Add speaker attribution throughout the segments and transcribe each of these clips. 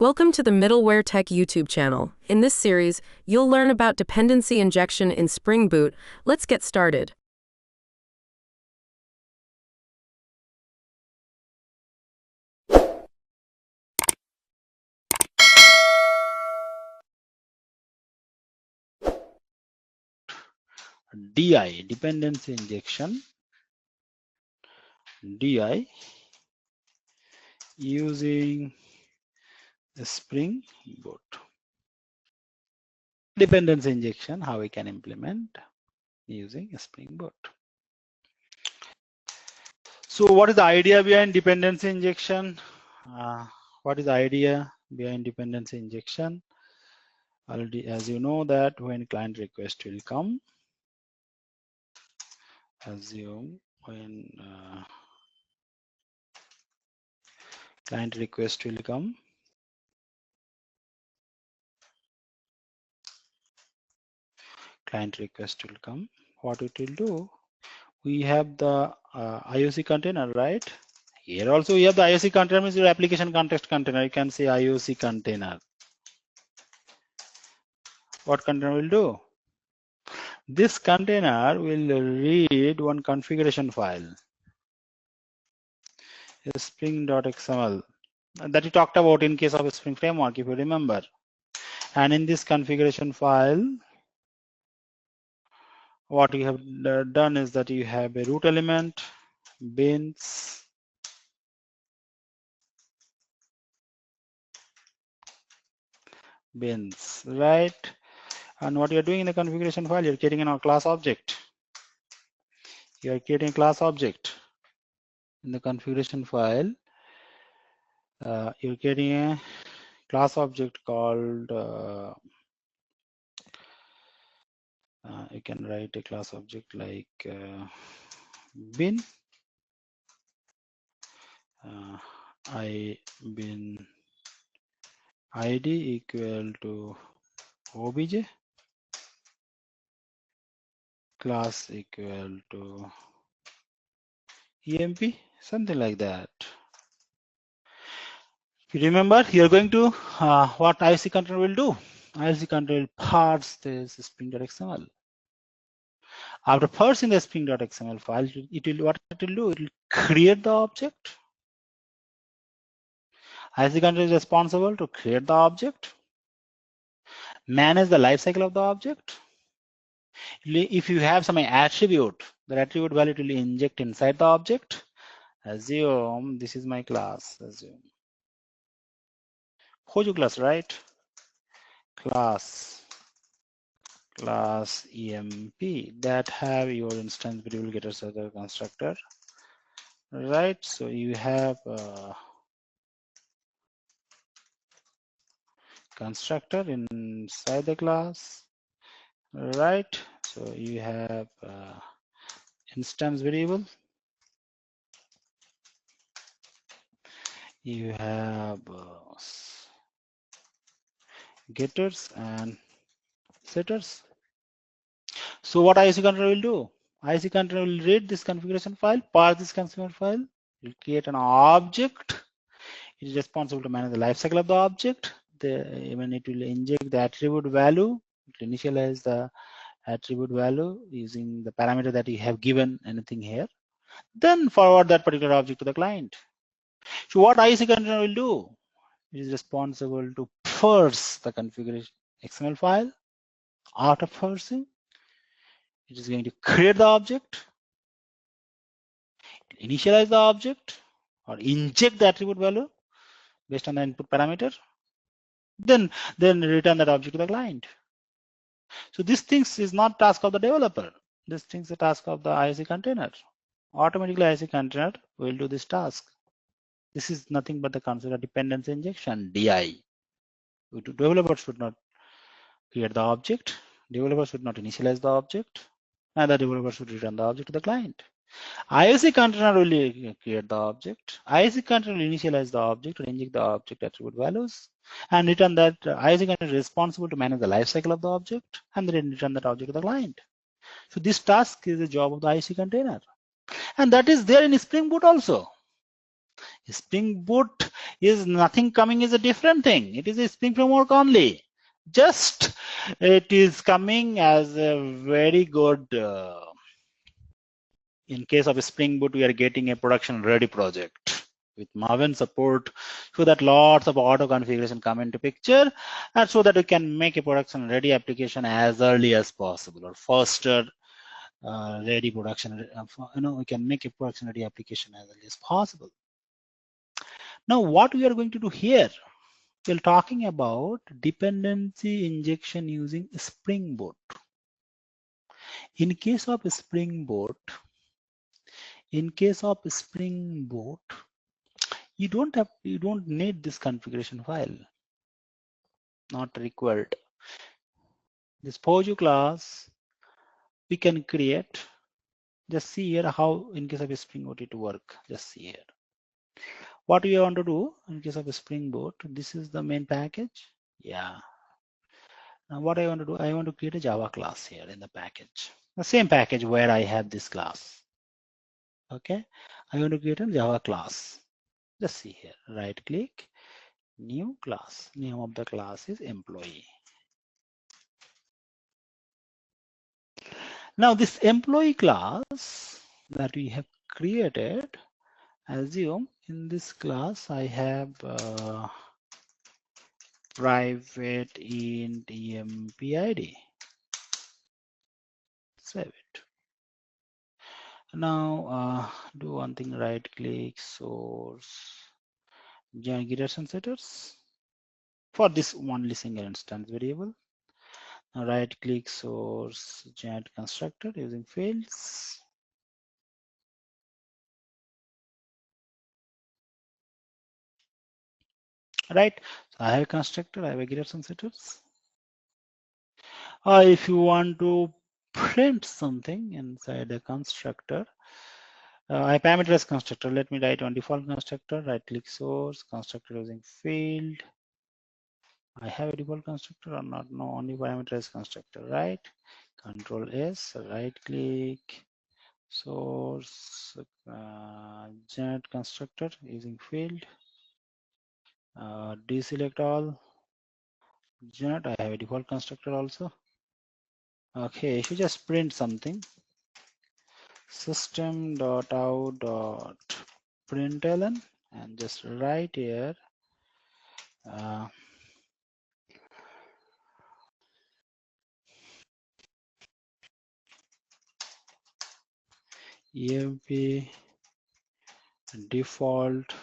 Speaker 1: Welcome to the Middleware Tech YouTube channel. In this series, you'll learn about dependency injection in Spring Boot. Let's get started.
Speaker 2: DI, dependency injection, DI using Spring Boot. Dependency injection, how we can implement using Spring Boot. So what is the idea behind dependency injection? What is the idea behind dependency injection? Already, as you know, that when client request will come, assume when client request will come, what it will do, we have the IOC container, right? Here also we have the IOC container, means your application context container. You can say IOC container. What container will do? This container will read one configuration file, spring.xml, that we talked about in case of a Spring framework, if you remember. And in this configuration file, what you have done is that you have a root element, bins, right? And what you're doing in the configuration file, you're creating a class object. You are creating a class object in the configuration file. You're creating a class object called you can write a class object like bin bin id equal to obj, class equal to emp, something like that. You remember, you're going to what IOC container will do. IOC container will parse this spring.xml. After parsing the spring.xml file, it will do? It will create the object. IOC container is responsible to create the object, manage the lifecycle of the object. If you have some attribute, that attribute value will inject inside the object. Assume this is my class. Assume Hoju class, right? Class emp that have your instance variable getter server constructor, right? So you have constructor inside the class, right? So you have instance variable, you have getters and setters. So what IOC container will do? IOC container will read this configuration file, parse this configuration file, will create an object. It is responsible to manage the lifecycle of the object. When it will inject the attribute value, it will initialize the attribute value using the parameter that you have given anything here. Then forward that particular object to the client. So what IOC container will do? It is responsible to parse the configuration XML file. After parsing, it is going to create the object, initialize the object, or inject the attribute value based on the input parameter, then return that object to the client. So this things is not task of the developer. This thing is a task of the IOC container. Automatically IOC container will do this task. This is nothing but the concept of dependency injection, DI. Developer should not create the object. Developer should not initialize the object. And the developer should return the object to the client. IOC container will create the object. IOC container will initialize the object or inject the object attribute values and return that. IOC container is responsible to manage the lifecycle of the object and then return that object to the client. So this task is the job of the IOC container. And that is there in Spring Boot also. Spring Boot is nothing coming is a different thing. It is a Spring framework only. Just it is coming as a very good. In case of Spring Boot, we are getting a production ready project with Maven support, so that lots of auto configuration come into picture, and so that we can make a production ready application as early as possible, or faster ready production. We can make a production ready application as early as possible. Now, what we are going to do here, we're talking about dependency injection using Spring Boot. In case of Spring Boot, you don't need this configuration file, not required. This POJU class we can create. Just see here how in case of Spring Boot it work. Just see here. What we want to do in case of Spring Boot, this is the main package. Yeah. Now what I want to do, I want to create a Java class here in the package. The same package where I have this class. Okay. I want to create a Java class. Just see here. Right click, new class. Name of the class is employee. Now this employee class that we have created, assume in this class I have private int empid. Save it. Now do one thing, right click, source, join getters and setters for this only single instance variable. Now right click, source, generate constructor using fields. Right, so I have a constructor, I have a getters and setters. If you want to print something inside a constructor, I parameterize constructor. Let me write on default constructor, right click, source, constructor using field. I have a default constructor or not? No, only parameterized constructor, right? Control S, right click, source, generate constructor using field, deselect all, generate. I have a default constructor also. Okay, if you just print something, system.out.println, and just write here emp default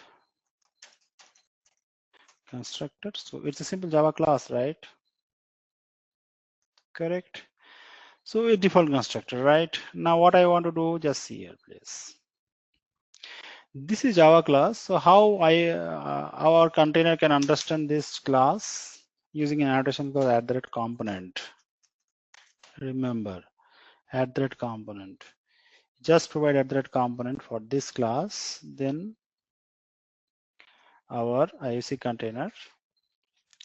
Speaker 2: constructor. So it's a simple Java class, right? Correct. So a default constructor, right? Now what I want to do, just see here, please. This is Java class. So how our container can understand this class using an annotation called @component. Remember, @component. Just provide @component for this class, then our IOC container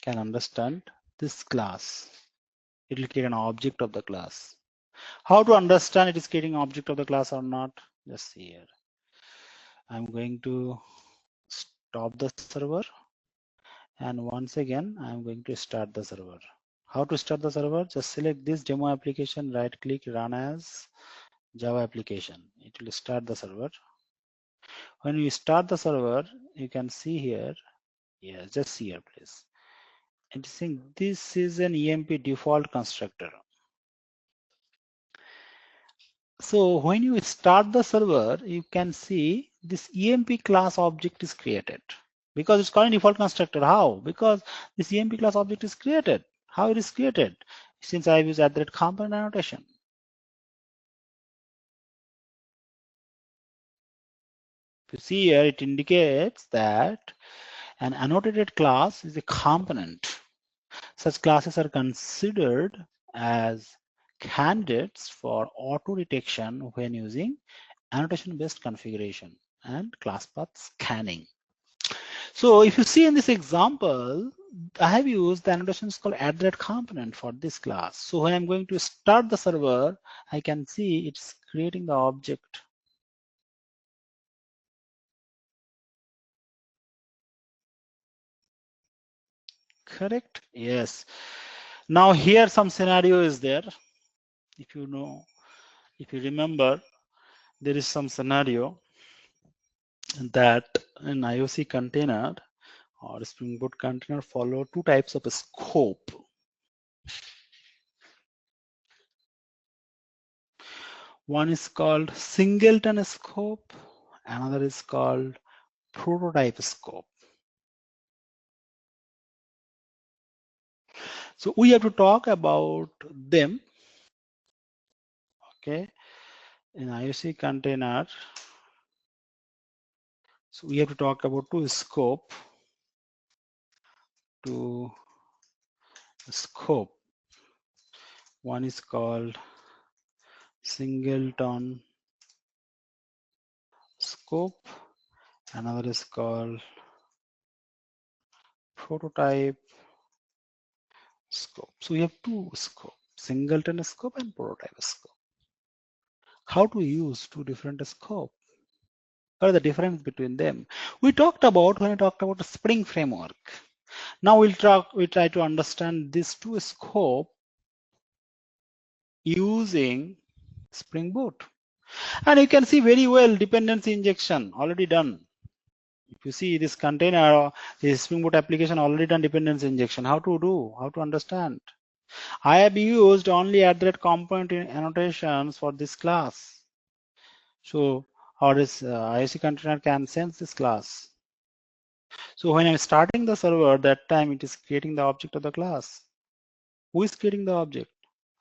Speaker 2: can understand this class. It will create an object of the class. How to understand it is creating object of the class or not? Just see here. I'm going to stop the server, and once again I'm going to start the server. How to start the server? Just select this demo application, right click, run as Java application. It will start the server. When you start the server, you can see here, yes, just see here please. It's saying this is an EMP default constructor. So when you start the server, you can see this EMP class object is created because it's calling default constructor. How? Because this EMP class object is created. How it is created? Since I use @component annotation. If you see here, it indicates that an annotated class is a component. Such classes are considered as candidates for auto detection when using annotation based configuration and class path scanning. So if you see in this example, I have used the annotations called @component for this class. So when I'm going to start the server, I can see it's creating the object. Correct? Yes. Now here some scenario is there. If you know, if you remember, there is some scenario that an IOC container or Spring Boot container follow two types of scope. One is called singleton scope, another is called prototype scope. So we have to talk about them. Okay, in IOC container, so we have to talk about two scope. One is called singleton scope, another is called prototype scope. So we have two scope, singleton scope and prototype scope. How to use two different scope? What are the difference between them? We talked about when we talked about the Spring framework. Now we try to understand these two scope using Spring Boot. And you can see very well dependency injection already done. If you see this container, this Spring Boot application already done dependency injection. How to do? How to understand? I have used only @component annotations for this class. So how this IOC container can sense this class. So when I'm starting the server, that time it is creating the object of the class. Who is creating the object?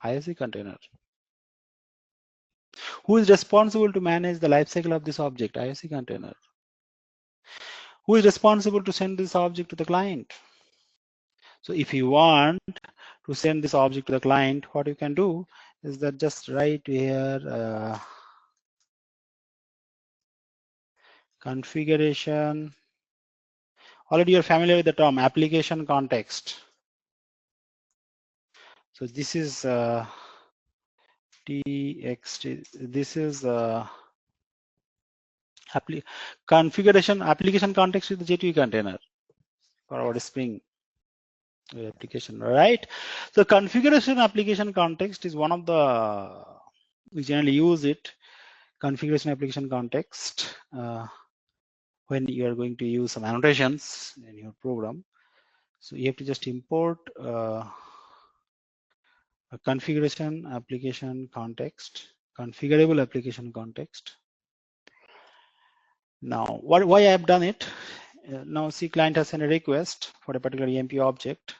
Speaker 2: IOC container. Who is responsible to manage the lifecycle of this object? IOC container. Who is responsible to send this object to the client? So if you want to send this object to the client, what you can do is that just write here configuration. Already you're familiar with the term application context. So this is txt. This is configuration application context with the J2E container for our Spring application, right? So configuration application context is one of the, we generally use it, configuration application context, when you are going to use some annotations in your program. So you have to just import a configuration application context, configurable application context. Now, why I have done it? Now, see, client has sent a request for a particular EMP object.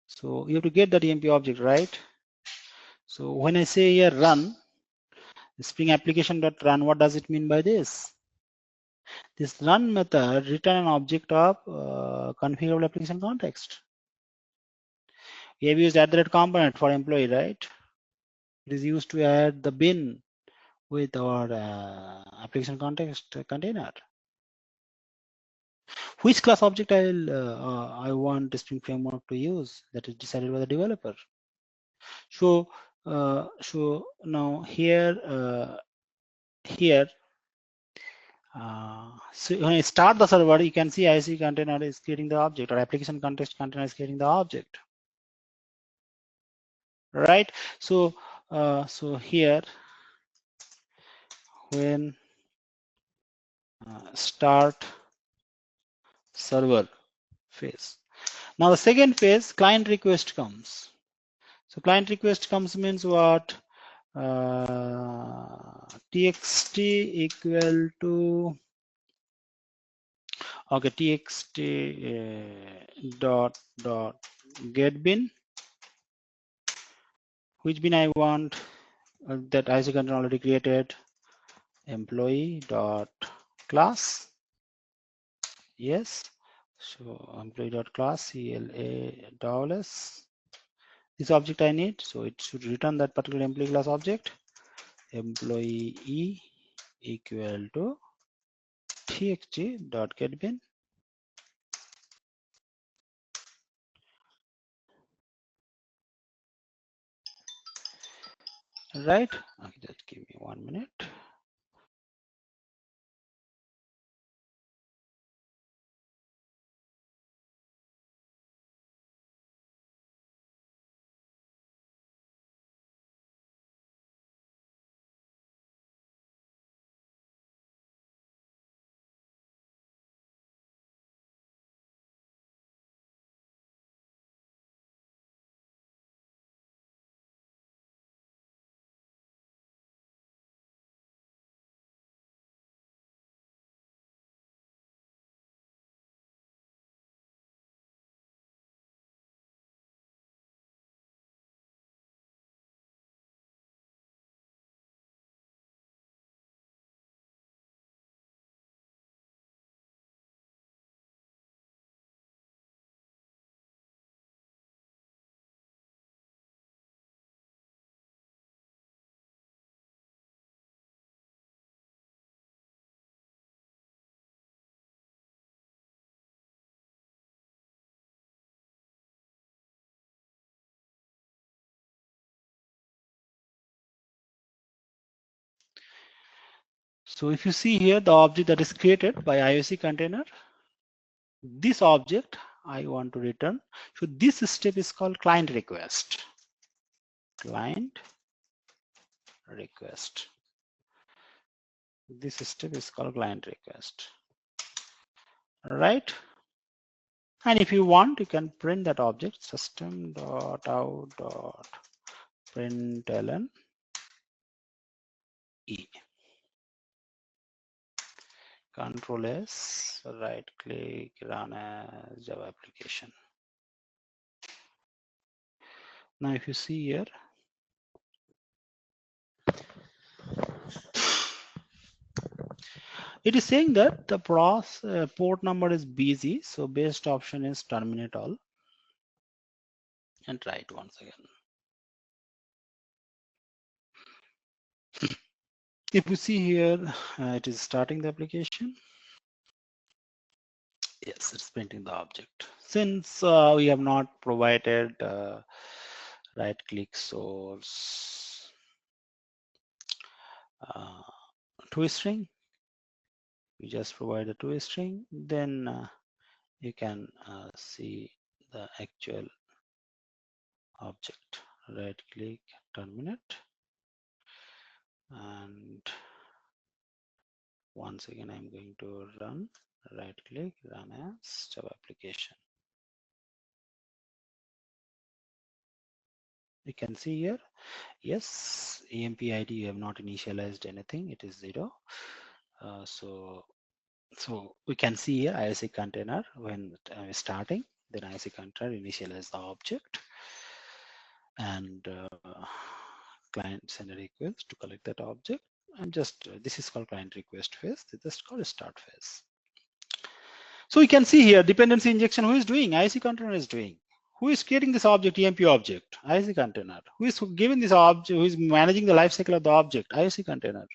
Speaker 2: So you have to get that EMP object, right? So when I say here run, Spring application.run, what does it mean by this? This run method return an object of configurable application context. We have used @component for employee, right? It is used to add the bin with our application context container. Which class object I want the Spring framework to use, that is decided by the developer. So now here so when I start the server, you can see IC container is creating the object, or application context container is creating the object, right? So so here when start server phase. Now the second phase, client request comes. So client request comes means what? Txt equal to, okay, txt dot get bin. Which bin I want? That IC container already created. Employee dot class. Yes. So employee dot class CLA$. This object I need, so it should return that particular employee class object. Employee E equal to txt dot get bin. Right? Okay, just give me 1 minute. So if you see here, the object that is created by IOC container, this object I want to return. So this step is called client request. Client request. This step is called client request. Right? And if you want, you can print that object system.out.println E. Control S, right click, run as Java application. Now if you see here, it is saying that the port number is busy, so best option is terminate all and try it once again. If you see here, it is starting the application. Yes, it's printing the object. Since we have not provided right click source toString, we just provide a toString, then you can see the actual object. Right click, terminate, and once again I'm going to run. Right click, run as Java application. You can see here, yes, EMP ID you have not initialized anything, it is 0. So we can see here IOC container when starting, then IOC container initialize the object, and client send a request to collect that object, and just this is called client request phase. This is called start phase. So we can see here dependency injection. Who is doing? IOC container is doing. Who is creating this object? EMP object. IOC container. Who is giving this object? Who is managing the lifecycle of the object? IOC container.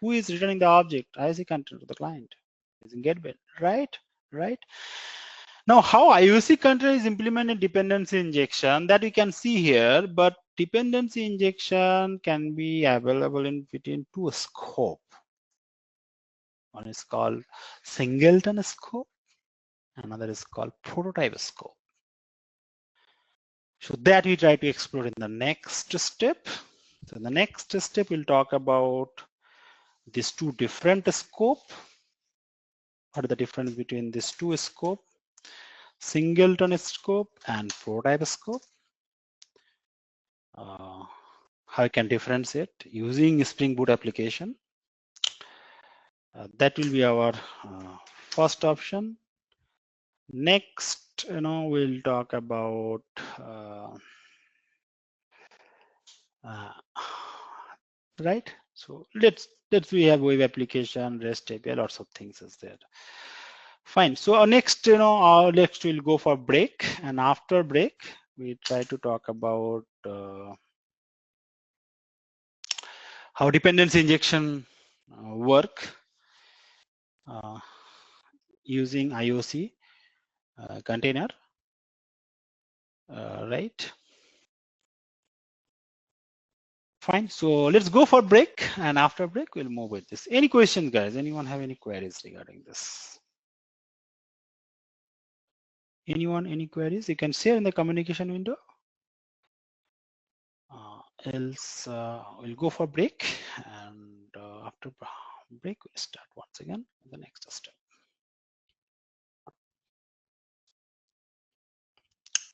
Speaker 2: Who is returning the object? IOC container to the client. Using get right? Right. Now, how IOC container is implementing dependency injection, that we can see here, but dependency injection can be available in between two scope. One is called singleton scope, another is called prototype scope. So that we try to explore in the next step. So in the next step, we'll talk about these two different scope. What is the difference between these two scope? Singleton scope and prototype scope. How you can differentiate using Spring Boot application. That will be our first option. Next, we'll talk about right. So let's we have web application, REST API, lots of things is there. Fine. So our next, our next we'll go for break, and after break we try to talk about how dependency injection work using IOC container, right? Fine. So let's go for break, and after break we'll move with this. Any questions, guys? Anyone have any queries regarding this? Anyone, any queries? You can share in the communication window. Else we'll go for break, and after break we'll start once again the next step.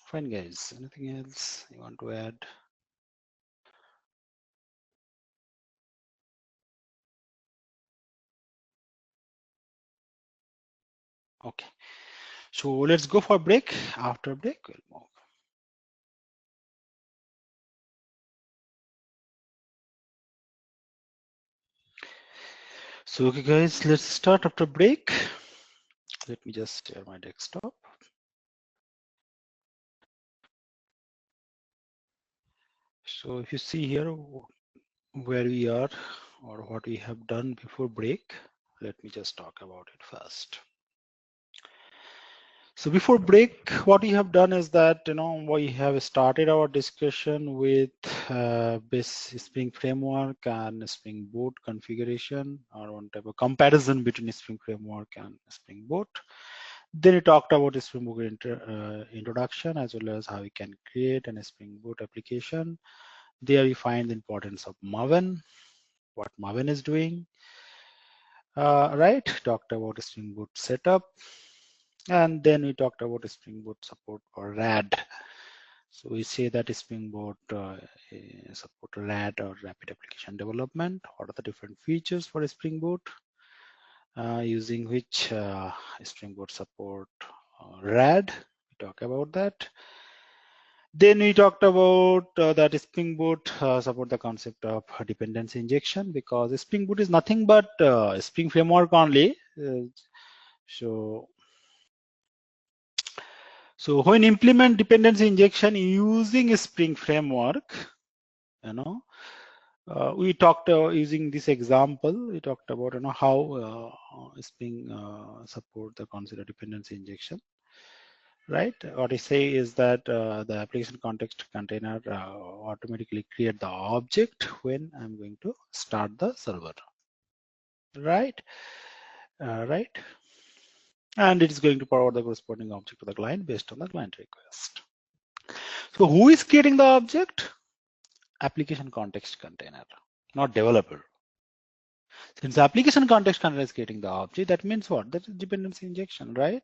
Speaker 2: Fine, guys. Anything else you want to add? Okay. So let's go for break. After break we'll move. So okay, guys, let's start after break. Let me just share my desktop. So if you see here where we are or what we have done before break, let me just talk about it first. So before break, what we have done is that, we have started our discussion with base Spring Framework and Spring Boot configuration, or one type of comparison between Spring Framework and Spring Boot. Then we talked about Spring Boot introduction, as well as how we can create an Spring Boot application. There we find the importance of Maven, what Maven is doing. Right, talked about Spring Boot setup. And then we talked about Spring Boot support for RAD. So we say that Spring Boot support RAD, or rapid application development. What are the different features for Spring Boot using which Spring Boot support RAD? We talk about that. Then we talked about that Spring Boot support the concept of dependency injection, because Spring Boot is nothing but Spring Framework only. So when implement dependency injection using a Spring Framework, we talked using this example. We talked about how Spring support the concept of dependency injection. Right. What I say is that the application context container automatically create the object when I'm going to start the server. Right. Right. And it is going to forward the corresponding object to the client based on the client request. So who is creating the object? Application context container, not developer. Since application context container is creating the object, that means what? That is dependency injection, right?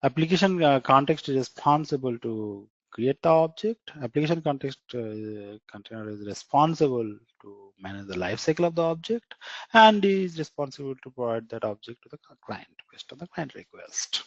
Speaker 2: Application context is responsible to create the object. Application context container is responsible to manage the life cycle of the object, and is responsible to provide that object to the client based on the client request.